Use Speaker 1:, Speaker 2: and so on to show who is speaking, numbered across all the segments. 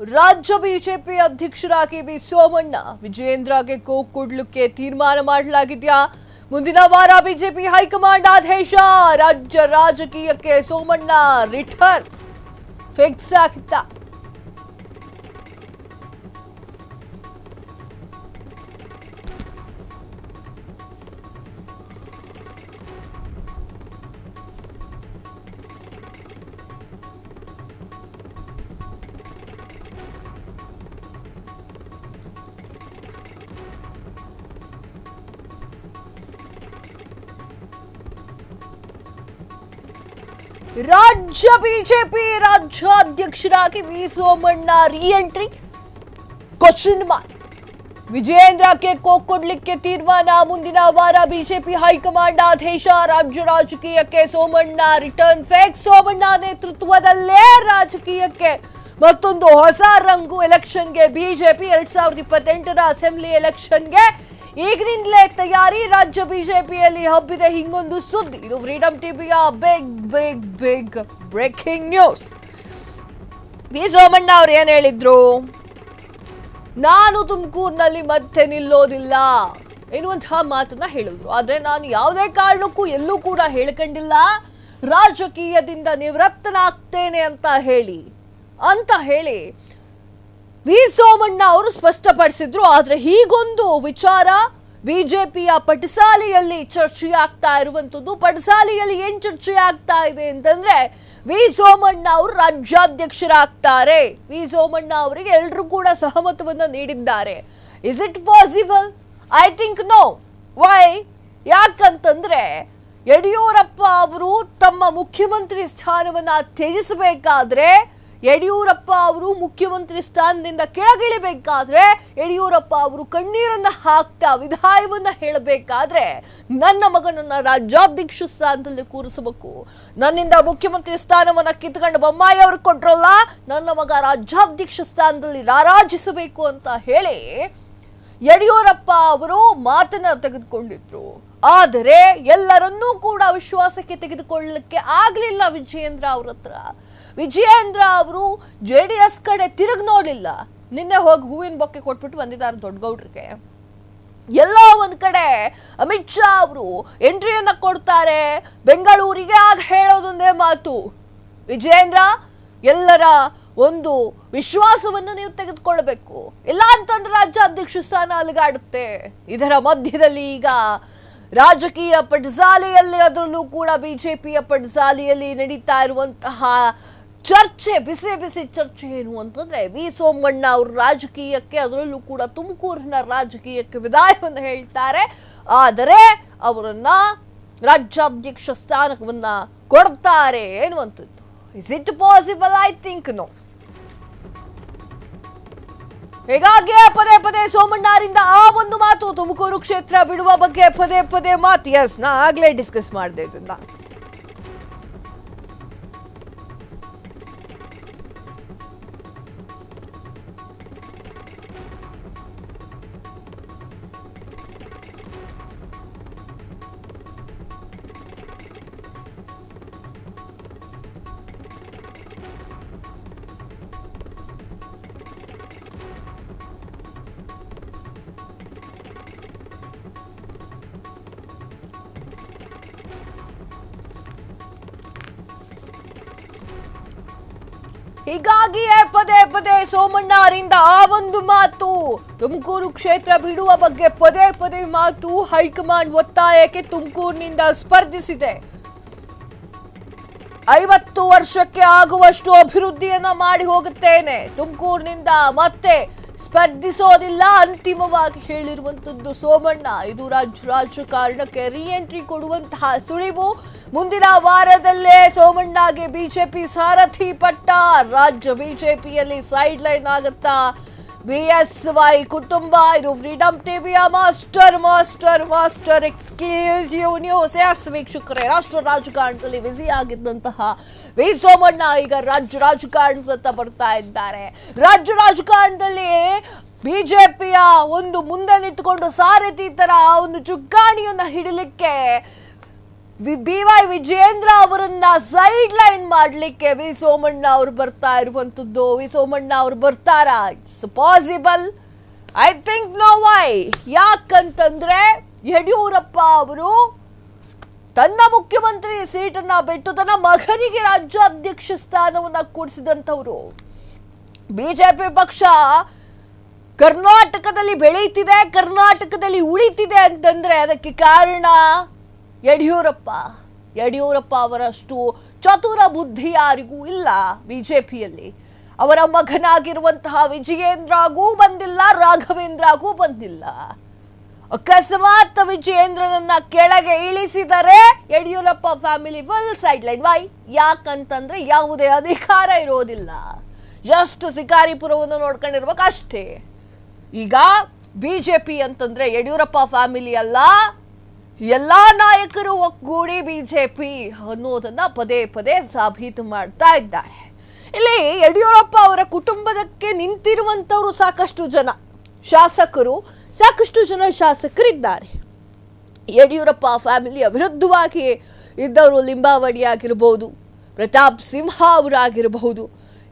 Speaker 1: ರಾಜ್ಯ ಬಿಜೆಪಿ ಅಧ್ಯಕ್ಷರಾಗಿ ವಿ ಸೋಮಣ್ಣ ವಿಜಯೇಂದ್ರಗೆ ಕೊಡ್ಲಿಕ್ಕೆ ತೀರ್ಮಾನ ಮಾಡಲಾಗಿದೆಯಾ? ಮುಂದಿನ ವಾರ ಬಿಜೆಪಿ ಹೈಕಮಾಂಡ್ ಆದೇಶ. ರಾಜ್ಯ ರಾಜಕೀಯಕ್ಕೆ ಸೋಮಣ್ಣ ರಿಟರ್ನ್ ಫಿಕ್ಸ್ ಆಗಿತ್ತ. ರಾಜ್ಯ ಬಿಜೆಪಿ ರಾಜ್ಯಾಧ್ಯಕ್ಷರಾಗಿ V Somanna reentry question mark. ವಿಜಯೇಂದ್ರಕ್ಕೆ ಕೊಡ್ಲಿಕ್ಕೆ ತೀರ್ಮಾನ. ಮುಂದಿನ ವಾರ ಬಿಜೆಪಿ ಹೈಕಮಾಂಡ್ ಆದೇಶ. ರಾಜ್ಯ ರಾಜಕೀಯಕ್ಕೆ ಸೋಮಣ್ಣ ರಿಟರ್ನ್ ಫಿಕ್ಸ್. ಸೋಮಣ್ಣ ನೇತೃತ್ವದಲ್ಲೇ ರಾಜಕೀಯಕ್ಕೆ ಮತ್ತೊಂದು ಹೊಸ ರಂಗು. ಎಲೆಕ್ಷನ್ಗೆ ಬಿಜೆಪಿ 2028ರ ಅಸೆಂಬ್ಲಿ ಎಲೆಕ್ಷನ್ಗೆ ಈಗಿನಿಂದಲೇ ತಯಾರಿ. ರಾಜ್ಯ ಬಿಜೆಪಿಯಲ್ಲಿ ಹಬ್ಬಿದೆ ಹಿಂಗೊಂದು ಸುದ್ದಿ. ಇದು ಫ್ರೀಡಂ ಟಿವಿಯ big breaking news. V Somanna ಅವ್ರು ಏನ್ ಹೇಳಿದ್ರು? ನಾನು ತುಮಕೂರಿನಲ್ಲಿ ಮತ್ತೆ ನಿಲ್ಲೋದಿಲ್ಲ ಎನ್ನುವಂತಹ ಮಾತನ್ನ ಹೇಳಿದ್ರು. ಆದ್ರೆ ನಾನು ಯಾವುದೇ ಕಾರಣಕ್ಕೂ ಎಲ್ಲೂ ಕೂಡ ಹೇಳ್ಕೊಂಡಿಲ್ಲ ರಾಜಕೀಯದಿಂದ ನಿವೃತ್ತನಾಗ್ತೇನೆ ಅಂತ ಹೇಳಿ ವಿ ಸೋಮಣ್ಣ ಅವರು ಸ್ಪಷ್ಟಪಡಿಸಿದ್ರು. ಆದ್ರೆ ಹೀಗೊಂದು ವಿಚಾರ ಬಿಜೆಪಿಯ ಪಟಸಾಲೆಯಲ್ಲಿ ಚರ್ಚೆ ಆಗ್ತಾ ಇರುವಂತದ್ದು. ಪಟಸಾಲೆಯಲ್ಲಿ ಏನ್ ಚರ್ಚೆ ಆಗ್ತಾ ಇದೆ ಅಂತಂದ್ರೆ ವಿ ಸೋಮಣ್ಣ ಅವರು ರಾಜ್ಯಾಧ್ಯಕ್ಷರಾಗ್ತಾರೆ. ವಿ ಸೋಮಣ್ಣ ಅವರಿಗೆ ಎಲ್ಲರೂ ಕೂಡ ಸಹಮತವನ್ನ ನೀಡಿದ್ದಾರೆ. Is it possible? I think no. Why? ಯಾಕಂತಂದ್ರೆ ಯಡಿಯೂರಪ್ಪ ಅವರು ತಮ್ಮ ಮುಖ್ಯಮಂತ್ರಿ ಸ್ಥಾನವನ್ನ ತ್ಯಜಿಸಬೇಕಾದ್ರೆ, ಯಡಿಯೂರಪ್ಪ ಅವರು ಮುಖ್ಯಮಂತ್ರಿ ಸ್ಥಾನದಿಂದ ಕೆಳಗಿಳಿಬೇಕಾದ್ರೆ, ಯಡಿಯೂರಪ್ಪ ಅವರು ಕಣ್ಣೀರನ್ನ ಹಾಕ್ತಾ ವಿದಾಯವನ್ನ ಹೇಳಬೇಕಾದ್ರೆ ನನ್ನ ಮಗನನ್ನ ರಾಜ್ಯಾಧ್ಯಕ್ಷ ಸ್ಥಾನದಲ್ಲಿ ಕೂರಿಸಬೇಕು, ನನ್ನಿಂದ ಮುಖ್ಯಮಂತ್ರಿ ಸ್ಥಾನವನ್ನ ಕಿತ್ಕೊಂಡು ಬೊಮ್ಮಾಯಿ ಅವ್ರಿಗೆ ಕೊಟ್ರಲ್ಲ, ನನ್ನ ಮಗ ರಾಜ್ಯಾಧ್ಯಕ್ಷ ಸ್ಥಾನದಲ್ಲಿ ರಾರಾಜಿಸಬೇಕು ಅಂತ ಹೇಳಿ ಯಡಿಯೂರಪ್ಪ ಅವರು ಮಾತನ್ನ ತೆಗೆದುಕೊಂಡಿದ್ರು. ಆದರೆ ಎಲ್ಲರನ್ನೂ ಕೂಡ ವಿಶ್ವಾಸಕ್ಕೆ ತೆಗೆದುಕೊಳ್ಳಲಿಕ್ಕೆ ಆಗ್ಲಿಲ್ಲ ವಿಜಯೇಂದ್ರ ಅವ್ರ ಹತ್ರ. ವಿಜಯೇಂದ್ರ ಅವರು JDS ಕಡೆ ತಿರುಗಿ ನೋಡ್ಲಿಲ್ಲ. ನಿನ್ನೆ ಹೋಗಿ ಹೂವಿನ ಬೊಕ್ಕೆ ಕೊಟ್ಬಿಟ್ಟು ಬಂದಿದ್ದಾರೆ ದೊಡ್ಡಗೌಡ್ರಿಗೆ. ಎಲ್ಲೋ ಒಂದ್ ಕಡೆ ಅಮಿತ್ ಶಾ ಅವರು ಎಂಟ್ರಿಯನ್ನ ಕೊಡ್ತಾರೆ ಬೆಂಗಳೂರಿಗೆ. ಆಗ ಹೇಳೋದೊಂದೇ ಮಾತು, ವಿಜಯೇಂದ್ರ ಎಲ್ಲರ ಒಂದು ವಿಶ್ವಾಸವನ್ನು ನೀವು ತೆಗೆದುಕೊಳ್ಬೇಕು, ಇಲ್ಲ ಅಂತಂದ್ರೆ ರಾಜ್ಯಾಧ್ಯಕ್ಷ ಸ್ಥಾನ ಅಲುಗಾಡುತ್ತೆ. ಇದರ ಮಧ್ಯದಲ್ಲಿ ಈಗ ರಾಜಕೀಯ ಪಟಸಾಲೆಯಲ್ಲಿ, ಅದರಲ್ಲೂ ಕೂಡ ಬಿಜೆಪಿಯ ಪಟಸಾಲೆಯಲ್ಲಿ ನಡೀತಾ ಇರುವಂತಹ ಚರ್ಚೆ, ಬಿಸಿ ಚರ್ಚೆ ಏನು ಅಂತಂದ್ರೆ ವಿ ಸೋಮಣ್ಣ ಅವರು ರಾಜಕೀಯಕ್ಕೆ, ಅದರಲ್ಲೂ ಕೂಡ ತುಮಕೂರಿನ ರಾಜಕೀಯಕ್ಕೆ ವಿದಾಯವನ್ನು ಹೇಳ್ತಾರೆ. ಆದರೆ ಅವರನ್ನ ರಾಜ್ಯಾಧ್ಯಕ್ಷ ಸ್ಥಾನವನ್ನ ಕೊಡ್ತಾರೆ ಎನ್ನುವಂಥದ್ದು. Is it possible? I think no. ಹೀಗಾಗಿ ಪದೇ ಸೋಮಣ್ಣರಿಂದ ಆ ಒಂದು ಮಾತು, ತುಮಕೂರು ಕ್ಷೇತ್ರ ಬಿಡುವ ಬಗ್ಗೆ ಪದೇ ಮಾತು. ಎಸ್, ನಾ ಆಗ್ಲೇ ಡಿಸ್ಕಸ್ ಮಾಡಿದೆ ಇದನ್ನ. ಹೀಗಾಗಿಯೇ ಪದೇ ಸೋಮಣ್ಣ ಅವರಿಂದ ಆ ಒಂದು ಮಾತು, ತುಮಕೂರು ಕ್ಷೇತ್ರ ಬಿಡುವ ಬಗ್ಗೆ ಪದೇ ಮಾತು. ಹೈಕಮಾಂಡ್ ಒತ್ತಾಯಕ್ಕೆ ತುಮಕೂರಿನಿಂದ ಸ್ಪರ್ಧಿಸಿದೆ. 50 ವರ್ಷಕ್ಕೆ ಆಗುವಷ್ಟು ಅಭಿವೃದ್ಧಿಯನ್ನ ಮಾಡಿ ಹೋಗುತ್ತೇನೆ, ತುಮಕೂರಿನಿಂದ ಮತ್ತೆ ಸ್ಪರ್ಧಿಸೋದಿಲ್ಲ ಅಂತಿಮವಾಗಿ ಹೇಳಿರುವಂತದ್ದು ಸೋಮಣ್ಣ. ಇದು ರಾಜಕಾರಣಕ್ಕೆ ರೀಎಂಟ್ರಿ ಕೊಡುವಂತಹ ಸುಳಿವು. ಮುಂದಿನ ವಾರದಲ್ಲೇ ಸೋಮಣ್ಣಗೆ ಬಿಜೆಪಿ ಸಾರಥಿ ಪಟ್ಟ. ರಾಜ್ಯ ಬಿಜೆಪಿಯಲ್ಲಿ ಸೈಡ್ ಲೈನ್ ಆಗುತ್ತಾ BSY ಕುಟುಂಬ. ಇದು ಫ್ರೀಡಂ ಟಿವಿಯ ಮಾಸ್ಟರ್ ಎಕ್ಸ್ಕ್ಲೂಸಿವ್ ನ್ಯೂಸ್. ಎಸ್ ವೀಕ್ಷಕರೇ, ರಾಷ್ಟ್ರ ರಾಜಕಾರಣದಲ್ಲಿ ಬ್ಯುಸಿ ಆಗಿದ್ದಂತಹ ವಿ ಸೋಮಣ್ಣ ಈಗ ರಾಜ್ಯ ರಾಜಕಾರಣದತ್ತ ಬರ್ತಾ ಇದ್ದಾರೆ. ರಾಜ್ಯ ರಾಜಕಾರಣದಲ್ಲಿ ಬಿಜೆಪಿಯ ಒಂದು ಮುಂದೆ ನಿಂತುಕೊಂಡು ಸಾರಥಿ ತರ ಒಂದು ಚುಕ್ಕಾಣಿಯನ್ನ ಹಿಡಿಲಿಕ್ಕೆ BY ವಿಜಯೇಂದ್ರ ಅವರನ್ನ ಸೈಡ್ ಲೈನ್ ಮಾಡ್ಲಿಕ್ಕೆ ವಿ ಸೋಮಣ್ಣ ಅವರು ಬರ್ತಾ ಇರುವಂತದ್ದು. ವಿ ಸೋಮಣ್ಣ ಅವರು ಬರ್ತಾರಾ? It's possible. I think no why. ಯಾಕಂತಂದ್ರೆ ಯಡಿಯೂರಪ್ಪ ಅವರು ತನ್ನ ಮುಖ್ಯಮಂತ್ರಿ ಸೀಟನ್ನ ಬಿಟ್ಟು ತನ್ನ ಮಗನಿಗೆ ರಾಜ್ಯಾಧ್ಯಕ್ಷ ಸ್ಥಾನವನ್ನ ಕೊಡಿಸಿದಂಥವ್ರು. ಬಿಜೆಪಿ ಪಕ್ಷ ಕರ್ನಾಟಕದಲ್ಲಿ ಬೆಳೀತಿದೆ, ಕರ್ನಾಟಕದಲ್ಲಿ ಉಳಿತಿದೆ ಅಂತಂದ್ರೆ ಅದಕ್ಕೆ ಕಾರಣ ಯಡಿಯೂರಪ್ಪ ಅವರಷ್ಟು ಚತುರ ಬುದ್ಧಿ ಯಾರಿಗೂ ಇಲ್ಲ ಬಿಜೆಪಿಯಲ್ಲಿ. ಅವರ ಮಗನಾಗಿರುವಂತಹ ವಿಜಯೇಂದ್ರಗೂ ಬಂದಿಲ್ಲ, ರಾಘವೇಂದ್ರಗೂ ಬಂದಿಲ್ಲ. ಅಕಸ್ಮಾತ್ ವಿಜಯೇಂದ್ರನನ್ನ ಕೆಳಗೆ ಇಳಿಸಿದರೆ Yediyurappa family full sideline. Why? ಯಾಕಂತಂದ್ರೆ ಯಾವುದೇ ಅಧಿಕಾರ ಇರೋದಿಲ್ಲ, ಜಸ್ಟ್ ಶಿಕಾರಿಪುರವನ್ನು ನೋಡ್ಕೊಂಡಿರ್ಬೇಕಷ್ಟೇ. ಈಗ ಬಿಜೆಪಿ ಅಂತಂದ್ರೆ ಯಡಿಯೂರಪ್ಪ ಫ್ಯಾಮಿಲಿ ಅಲ್ಲ, ಎಲ್ಲಾ ನಾಯಕರು ಒಗ್ಗೂಡಿ ಬಿಜೆಪಿ ಅನ್ನೋದನ್ನ ಪದೇ ಪದೇ ಸಾಬೀತು ಮಾಡ್ತಾ ಇದ್ದಾರೆ. ಇಲ್ಲಿ ಯಡಿಯೂರಪ್ಪ ಅವರ ಕುಟುಂಬದಕ್ಕೆ ನಿಂತಿರುವಂತವರು ಸಾಕಷ್ಟು ಜನ ಶಾಸಕರಿದ್ದಾರೆ. ಯಡಿಯೂರಪ್ಪ ಫ್ಯಾಮಿಲಿಯ ವಿರುದ್ಧವಾಗಿ ಇದ್ದವರು ಲಿಂಬಾವಳಿ ಆಗಿರಬಹುದು, ಪ್ರತಾಪ್ ಸಿಂಹ ಅವರಾಗಿರಬಹುದು,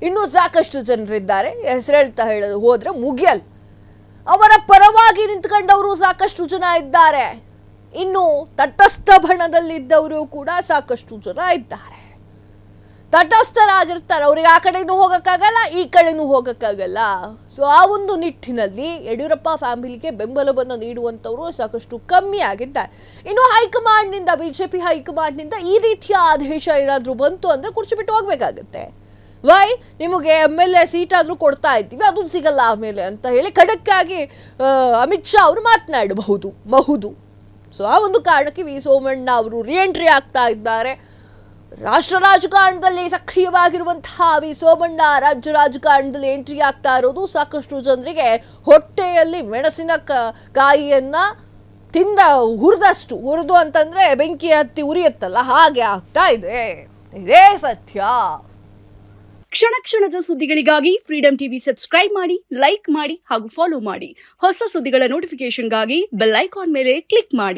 Speaker 1: ಇನ್ನೂ ಸಾಕಷ್ಟು ಜನರಿದ್ದಾರೆ. ಹೆಸರೇಳ್ತಾ ಹೇಳೋದು ಹೋದ್ರೆ ಮುಗಿಯಲ್. ಅವರ ಪರವಾಗಿ ನಿಂತ್ಕೊಂಡವರು ಸಾಕಷ್ಟು ಜನ ಇದ್ದಾರೆ. ಇನ್ನು ತಟಸ್ಥ ಬಣದಲ್ಲಿದ್ದವರು ಕೂಡ ಸಾಕಷ್ಟು ಜನ ಇದ್ದಾರೆ. ತಟಸ್ಥರಾಗಿರ್ತಾರೆ, ಅವ್ರಿಗೆ ಆ ಕಡೆನೂ ಹೋಗಕ್ಕಾಗಲ್ಲ, ಈ ಕಡೆನೂ ಹೋಗಕ್ಕಾಗಲ್ಲ. ಸೊ ಆ ಒಂದು ನಿಟ್ಟಿನಲ್ಲಿ ಯಡಿಯೂರಪ್ಪ ಫ್ಯಾಮಿಲಿಗೆ ಬೆಂಬಲವನ್ನು ನೀಡುವಂಥವ್ರು ಸಾಕಷ್ಟು ಕಮ್ಮಿ ಆಗಿದ್ದಾರೆ. ಇನ್ನು ಹೈಕಮಾಂಡ್ನಿಂದ, ಬಿಜೆಪಿ ಹೈಕಮಾಂಡ್ನಿಂದ ಈ ರೀತಿಯ ಆದೇಶ ಏನಾದರೂ ಬಂತು ಅಂದ್ರೆ ಕುರ್ಚಿ ಬಿಟ್ಟು ಹೋಗ್ಬೇಕಾಗತ್ತೆ. ವೈ? ನಿಮಗೆ MLA ಸೀಟ್ ಆದ್ರೂ ಕೊಡ್ತಾ ಇದ್ದೀವಿ, ಅದು ಸಿಗಲ್ಲ ಆಮೇಲೆ ಅಂತ ಹೇಳಿ ಖಡಕ್ಕಾಗಿ ಅಮಿತ್ ಶಾ ಅವರು ಮಾತನಾಡಬಹುದು. ಸೊ ಆ ಒಂದು ಕಾರಣಕ್ಕೆ ವಿ ಸೋಮಣ್ಣ ಅವರು ರಿಎಂಟ್ರಿ ಆಗ್ತಾ ಇದ್ದಾರೆ. ರಾಷ್ಟ್ರ ರಾಜಕಾರಣದಲ್ಲಿ ಸಕ್ರಿಯವಾಗಿರುವಂತಹ ವಿ ಸೋಮಣ್ಣ ರಾಜ್ಯ ರಾಜಕಾರಣದಲ್ಲಿ ಎಂಟ್ರಿ ಆಗ್ತಾ ಇರೋದು ಸಾಕಷ್ಟು ಜನರಿಗೆ ಹೊಟ್ಟೆಯಲ್ಲಿ ಮೆಣಸಿನ ಕಾಯಿಯನ್ನ ಹುರಿದು ಅಂತಂದ್ರೆ ಬೆಂಕಿ ಹತ್ತಿ ಉರಿಯುತ್ತಲ್ಲ, ಹಾಗೆ ಆಗ್ತಾ ಇದೆ. ಇದೇ ಸತ್ಯ.
Speaker 2: ಕ್ಷಣ ಕ್ಷಣದ ಸುದ್ದಿಗಳಿಗಾಗಿ ಫ್ರೀಡಂ ಟಿವಿ ಸಬ್ಸ್ಕ್ರೈಬ್ ಮಾಡಿ, ಲೈಕ್ ಮಾಡಿ ಹಾಗೂ ಫಾಲೋ ಮಾಡಿ. ಹೊಸ ಸುದ್ದಿಗಳ ನೋಟಿಫಿಕೇಶನ್ಗಾಗಿ ಬೆಲ್ ಐಕಾನ್ ಮೇಲೆ ಕ್ಲಿಕ್ ಮಾಡಿ.